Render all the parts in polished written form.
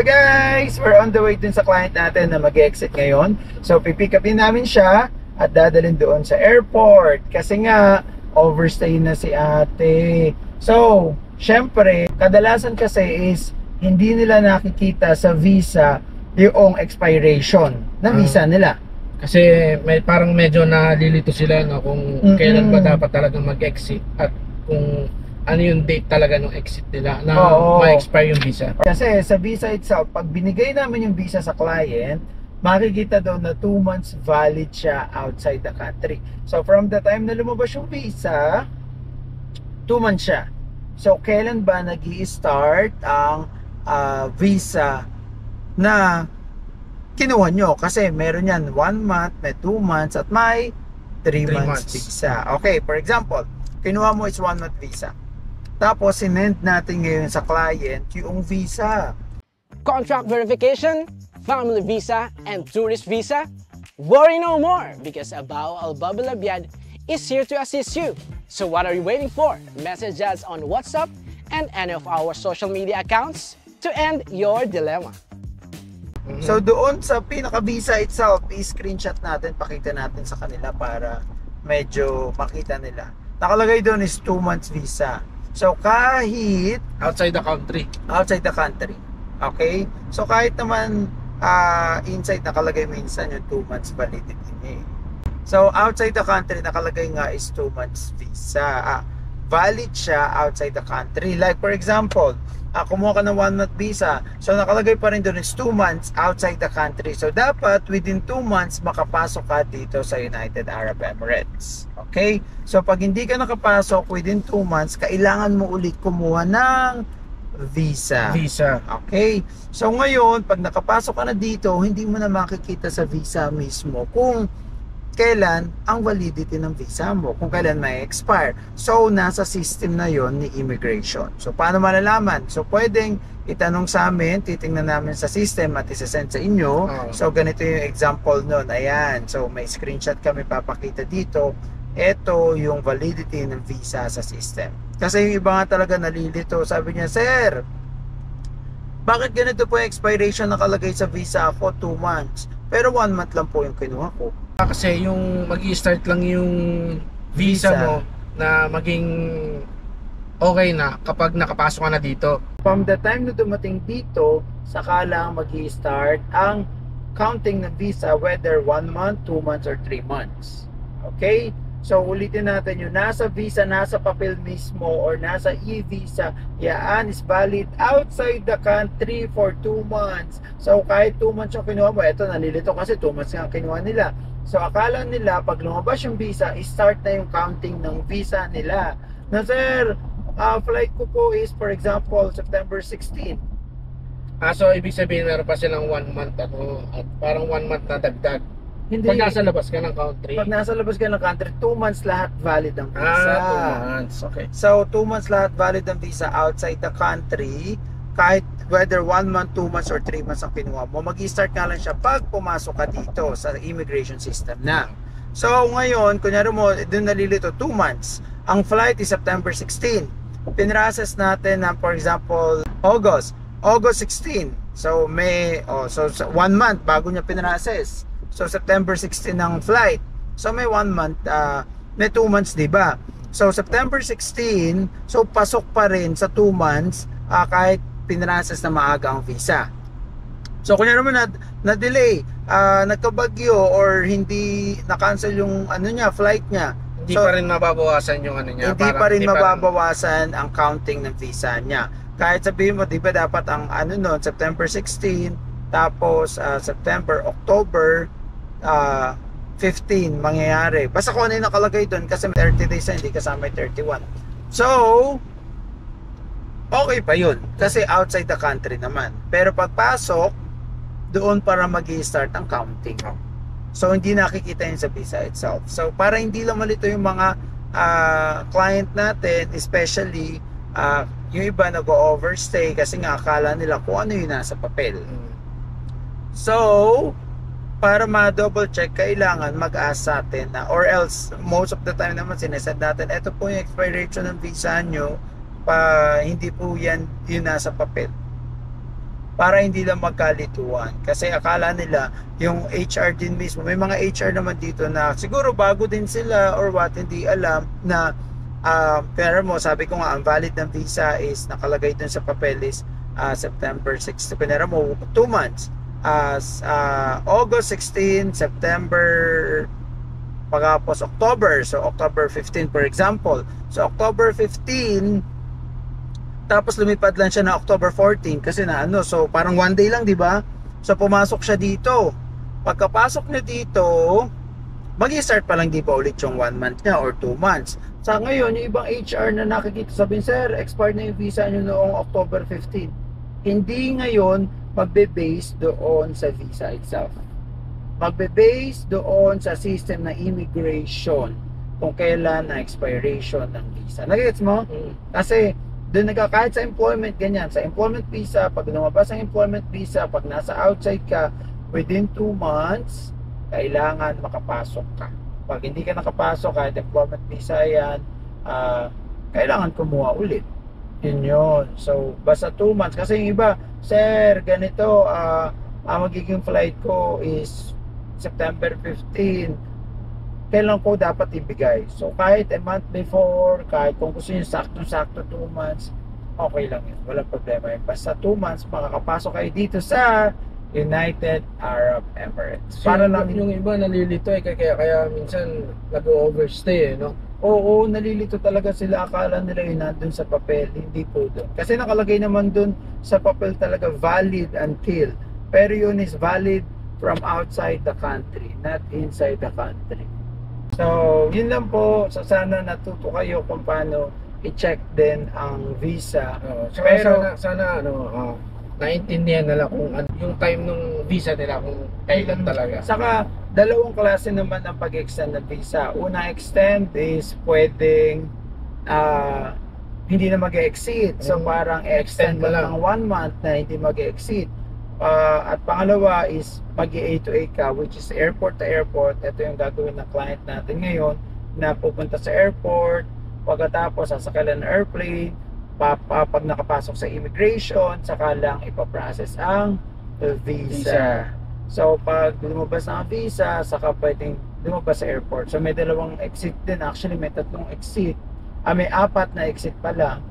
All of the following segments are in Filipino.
So guys, we're on the way dun sa client natin na mag-exit ngayon. So pipick upin namin siya at dadalhin doon sa airport kasi nga overstay na si ate. So, syempre, kadalasan kasi is hindi nila nakikita sa visa yung expiration ng visa nila. Kasi may parang medyo nalilito sila no, kung kailan ba dapat talagang mag-exit at kung ano yung date talaga ng exit nila na ma-expire yung visa. Kasi sa visa itself, pag binigay namin yung visa sa client, makikita daw na 2 months valid siya outside the country. So from the time na lumabas yung visa, 2 months siya. So kailan ba nag-i-start ang visa na kinuha nyo? Kasi meron yan 1 month, may 2 months, at may 3 months visa. Okay, for example, kinuha mo is 1 month visa. Tapos sinend natin ngayon sa client yung visa. Contract verification, family visa, and tourist visa? Worry no more because Abao Alba Biad is here to assist you. So what are you waiting for? Message us on WhatsApp and any of our social media accounts to end your dilemma. So doon sa pinaka-visa itself, i-screenshot natin, pakita natin sa kanila para medyo makita nila. Nakalagay doon is 2 months visa. So kahit Outside the country. Outside the country. Okay? So kahit naman inside nakalagay minsan yung 2 months validity niya. So outside the country nakalagay nga is 2 months visa. Valid siya outside the country. Like for example, kumuha ka ng 1 month visa. So nakalagay pa rin doon is 2 months outside the country. So dapat within 2 months makapasok ka dito sa United Arab Emirates. Okay? So pag hindi ka nakapasok within 2 months, kailangan mo ulit kumuha ng visa. Okay? So ngayon, pag nakapasok ka na dito, hindi mo na makikita sa visa mismo kung kailan ang validity ng visa mo, kung kailan may expire. So nasa system na yon ni immigration. So paano malalaman? So pwedeng itanong sa amin, titingnan namin sa system at isasend sa inyo. So ganito yung example nun. Ayan. So may screenshot kami papakita dito. Ito yung validity ng visa sa system. Kasi yung iba nga talaga nalilito. Sabi niya, sir, bakit ganito po yung expiration nakalagay sa visa ako? 2 months. Pero 1 month lang po yung kinuha ko. Kasi yung mag-i-start lang yung visa mo na maging okay na kapag nakapasok ka na dito. From the time na dumating dito, saka lang mag-i-start ang counting ng visa, whether 1 month, 2 months, or 3 months. Okay? So ulitin natin, yung nasa visa, nasa papel mismo, or nasa e-visa, yan is valid outside the country for 2 months. So kahit 2 months yung kinuha mo, eto nalilito kasi 2 months nga kinuha nila. So akala nila pag lumabas yung visa, start na yung counting ng visa nila. Na sir, flight ko po is for example September 16. So ibig sabihin meron pa silang 1 month at parang 1 month na dagdag. Hindi. Pag nasa labas ka ng country. Pag nasa labas ka ng country, 2 months lahat valid ang visa. 2 months, okay. So 2 months lahat valid ang visa outside the country. Kahit whether 1 month, 2 months, or 3 months ang kinuha mo, mag-i-start nga lang siya pag pumasok ka dito sa immigration system na. So ngayon, kunyari mo, doon nalilito 2 months. Ang flight is September 16. Pinrocess natin na for example, August 16. So may, so 1 month bago niya pinrocess. So September 16 ang flight. So may 1 month, may 2 months, di ba? So September 16, so pasok pa rin sa 2 months kahit pinrocess na maaga ang visa. So kunya naman na-delay, nagkabagyo or hindi na-cancel yung ano niya, flight niya. Hindi pa rin mababawasan yung ano niya. Hindi pa rin mababawasan ang counting ng visa niya. Kahit sabihin mo, di ba dapat ang ano noon, September 16, tapos September, October 15 mangyayari. Basta kung ano yung nakalagay doon kasi 30 days na hindi kasama 31. So, okay pa yun. Kasi outside the country naman. Pero pagpasok, doon para mag-i-start ang counting. So, hindi nakikita yun sa visa itself. So, para hindi lang malito yung mga client natin, especially yung iba nag-overstay kasi nga akala nila kung ano yung nasa papel. So, para ma-double check, kailangan mag-ask sa atin na, or else, most of the time naman sinesend natin, ito po yung expiration ng visa nyo, hindi po yan yung nasa papel. para hindi lang magkalituan. Kasi akala nila yung HR din mismo, may mga HR naman dito na siguro bago din sila or what, hindi alam na pero mo, sabi ko nga, ang valid ng visa is nakalagay dun sa papeles September 6. Pero mo, 2 months. August 16, September, pagkapos October. So, October 15 for example. So, October 15, tapos lumipad lang siya na October 14 kasi na ano, so parang 1 day lang, di ba? So pumasok siya dito. Pagkapasok niya dito, mag-i-start pa lang di ba ulit yung 1 month niya or 2 months. Sa ngayon, yung ibang HR na nakikita sabihin, sir, expired na yung visa niyo noong October 15. Hindi ngayon magbe-base doon sa visa itself. Magbe-base doon sa system na immigration kung kailan na expiration ng visa. Nagigets mo? Kasi doon kahit sa employment, ganyan. Sa employment visa, pag lumabas ang employment visa, pag nasa outside ka, within 2 months, kailangan makapasok ka. Pag hindi ka nakapasok, kahit employment visa yan, kailangan kumuha ulit. Yun yun. So, basta 2 months. Kasi yung iba, sir, ganito, magiging flight ko is September 15. Kailan ko dapat ibigay. So kahit a month before, kahit kung gusto nyo sakto-sakto 2 months, okay lang yun. Walang problema yun. Basta 2 months, makakapasok kayo dito sa United Arab Emirates. So, para lang yung iba nalilito kaya minsan nag-overstay no? Oo, nalilito talaga sila. Akala nila yun nandun sa papel. Hindi po doon. Kasi nakalagay naman dun sa papel talaga valid until. Pero yun is valid from outside the country, not inside the country. So, yun lang po. So, sana natuto kayo kung paano i-check din ang visa. Pero sana naintindihan nila kung yung time ng visa nila kung kailan talaga. Saka, dalawang klase naman ang pag-extend ng visa. Unang extend is pwedeng hindi na mag-exceed. So, parang extend mo lang 1 month na hindi mag-exceed. At pangalawa is mag-A to A ka, which is airport to airport. Ito yung gagawin ng client natin ngayon na pupunta sa airport, pagkatapos sasakyan ng airplane, pag nakapasok sa immigration, saka lang ipaprocess ang visa. So pag lumabas na ang visa, saka pwedeng lumabas sa airport. So may dalawang exit din. Actually may 3 exit. May 4 na exit pala.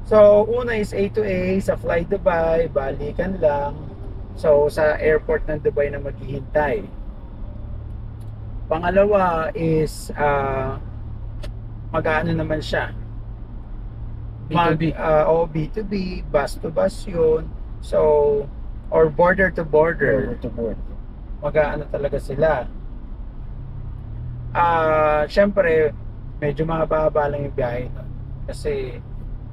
So, una is A to A sa Fly Dubai, balikan lang. So, sa airport ng Dubai na maghihintay. Pangalawa is mag-ano naman siya. B2B. B2B, bus to bus yun. So, or border to border. Mag-ano talaga sila. Syempre, medyo mahaba-haba lang yung biyahe. No? Kasi,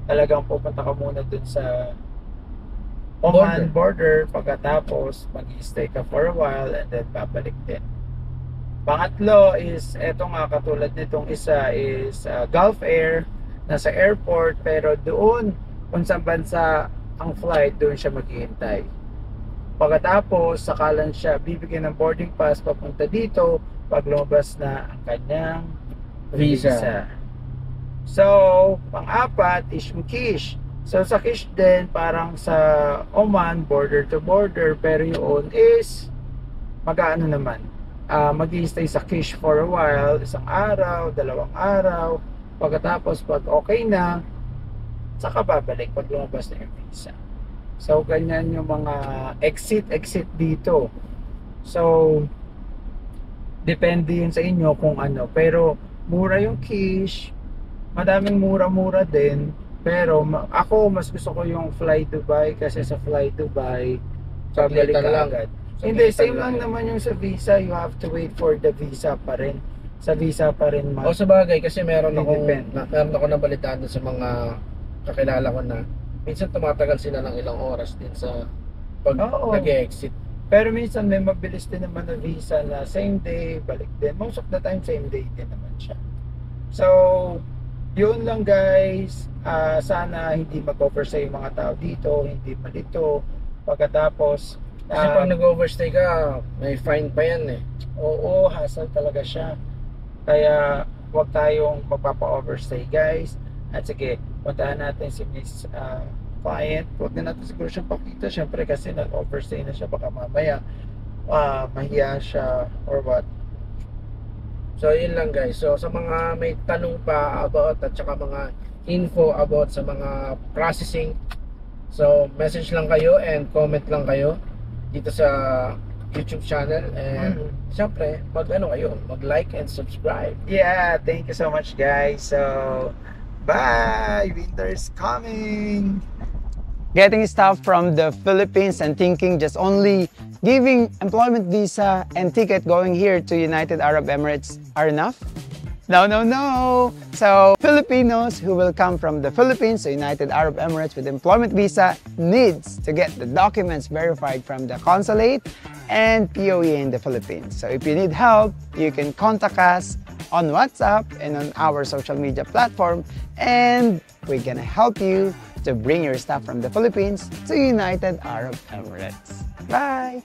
talagang pupunta ka muna dun sa Oman border, pagkatapos mag-stay ka for a while and then babalik din. Pangatlo is, eto nga katulad nitong isa is Gulf Air, nasa airport pero doon kung saan bansa ang flight, doon siya maghihintay. Pagkatapos, sakalan siya bibigyan ng boarding pass papunta dito pag lumabas na ang kanyang visa. So, pang-apat is yung Kish. So, sa Kish din, parang sa Oman, border to border, pero yun is mag-ano naman, mag-i-stay sa Kish for a while, 1 araw, 2 araw, pagkatapos pag okay na, saka babalik pag lumabas na yung visa. So, ganyan yung mga exit dito. So, depende yun sa inyo kung ano, pero mura yung Kish, madaming mura-mura din, pero ako mas gusto ko yung Fly Dubai kasi sa Fly Dubai babalik ka agad. Hindi, same lang naman yung sa visa. You have to wait for the visa pa rin. Sa visa pa rin O sa bagay kasi meron ako nabalitaan sa mga kakilala ko na minsan tumatagal sila ng ilang oras din sa pag nag-exit. Pero minsan may mabilis din naman na visa na same day, balik din. Most of the time same day din naman siya. So, yun lang guys. Sana hindi mag-overstay yung mga tao dito, hindi malito. Pagkatapos kasi pag nag-overstay ka, may fine pa yan eh. Oo, hassle talaga siya. Kaya huwag tayong magpapa-overstay guys. At sige, puntahan natin si Miss client, huwag na natin siguro siya pakita, syempre kasi nag-overstay na siya, baka mamaya mahiya siya or what. So yun lang guys. So sa mga may tanong pa about at saka mga info about sa mga processing, so message lang kayo and comment lang kayo dito sa YouTube channel, and syempre mag-like and subscribe. Yeah, thank you so much guys. So bye, winter is coming. Getting stuff from the Philippines and thinking just only giving employment visa and ticket going here to United Arab Emirates are enough? No, no, no! So Filipinos who will come from the Philippines to United Arab Emirates with employment visa needs to get the documents verified from the consulate and POE in the Philippines. So if you need help, you can contact us on WhatsApp and on our social media platform, and we're gonna help you to bring your stuff from the Philippines to United Arab Emirates. Bye!